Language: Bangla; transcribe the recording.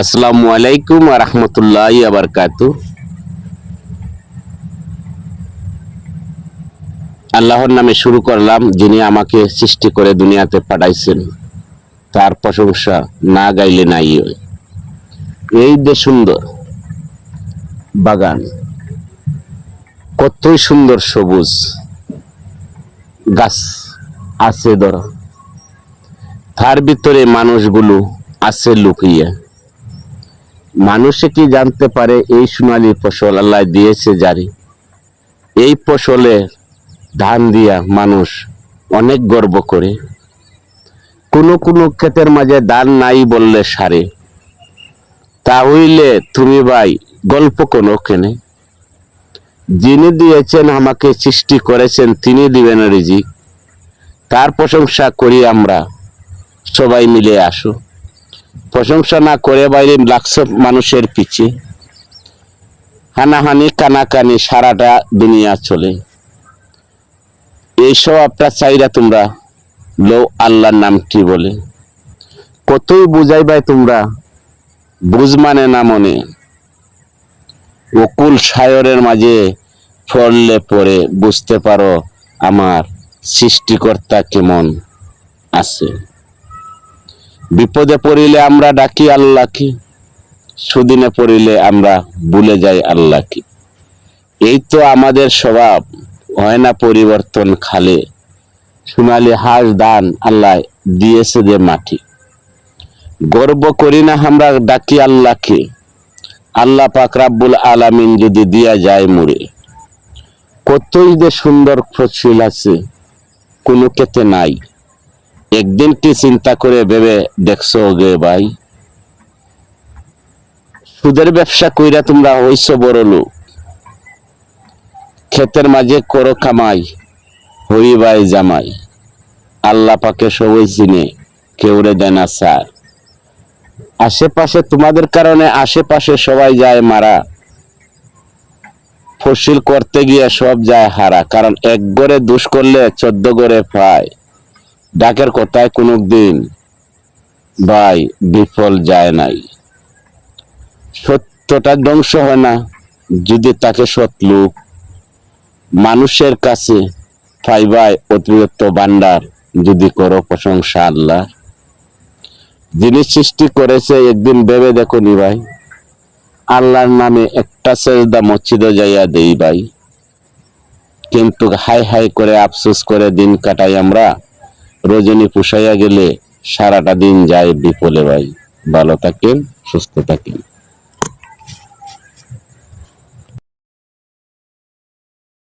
আসসালামু আলাইকুম ওয়া রাহমাতুল্লাহি ওয়া বারাকাতুহু। আল্লাহর নামে শুরু করলাম, যিনি আমাকে সৃষ্টি করে দুনিয়াতে পাঠাইছেন। তার প্রশংসা না গাইলে নাই। এই যে সুন্দর বাগান, কতই সুন্দর সবুজ গাছ আছে ধরো, তার ভিতরে মানুষগুলো আছে লুকিয়ে। মানুষে কি জানতে পারে এই সোনালী ফসল আল্লাহ দিয়েছে জারি? এই ফসলে ধান দিয়া মানুষ অনেক গর্ব করে। কোনো কোনো ক্ষেতের মাঝে ধান নাই বললে সারে। তা হইলে তুমি ভাই গল্প কোনো কেনে? যিনি দিয়েছেন, আমাকে সৃষ্টি করেছেন, তিনি দিবেন রিজিক। তার প্রশংসা করি আমরা সবাই মিলে। আসো, প্রশংসা না করে বাইরে লাগছে মানুষের পিছে। হানাহানি কানাকানি সারাটা দুনিয়া চলে। এইসব আপনার চাইরা তোমরা লো আল্লাহর নাম কি বলে? কতই বুঝাই ভাই তোমরা, বুঝ মানে না মনে। অকুল সায়রের মাঝে পড়লে পরে বুঝতে পারো আমার সৃষ্টিকর্তা কেমন আছে। বিপদে পড়িলে আমরা ডাকি আল্লাহকে, সুদিনে পড়িলে আমরা ভুলে যাই আল্লাহকে। এই তো আমাদের স্বভাব, হয় না পরিবর্তন খালে। সোনালি হাঁস ধান আল্লাহ দিয়েছে যে মাটি। গর্ব করি না আমরা, ডাকি আল্লাহকে। আল্লাহ পাক রাব্বুল আলামিন যদি দিয়া যায় মুড়ে। কতই যে সুন্দর ফসল আছে, কোনো ক্ষেতে নাই। একদিন কি চিন্তা করে ভেবে দেখছো গে ভাই? সুদের ব্যবসা কইরা তোমরা হইছো বড় লোক। ক্ষেতের মাঝে করো কামাই, হই ভাই জামাই। আল্লাহ পাকে সবাই চিনে, কেউরে দেয় না স্যার। আশেপাশে তোমাদের কারণে আশেপাশে সবাই যায় মারা। ফসল করতে গিয়ে সব যায় হারা। কারণ এক গড়ে দুষ করলে 14 গড়ে পায়। ডাকের কথায় কোনো দিন ভাই বিফল যায় নাই। সত্যটা ধ্বংস হয় না যদি তাকে সৎ লোক। মানুষের কাছে পাইবাই অতিরিক্ত ভান্ডার, যদি করো প্রশংসা আল্লাহ। যিনি সৃষ্টি করেছে একদিন ভেবে দেখো নি ভাই, আল্লাহর নামে একটা সেজদা মসজিদে যাইয়া দেই ভাই। কিন্তু হাই হাই করে আফসোস করে দিন কাটাই আমরা। রজনী পুষাইয়া গেলে সারাটা দিন যায় বিপলে ভাই। ভালো থাকেন, সুস্থ থাকেন।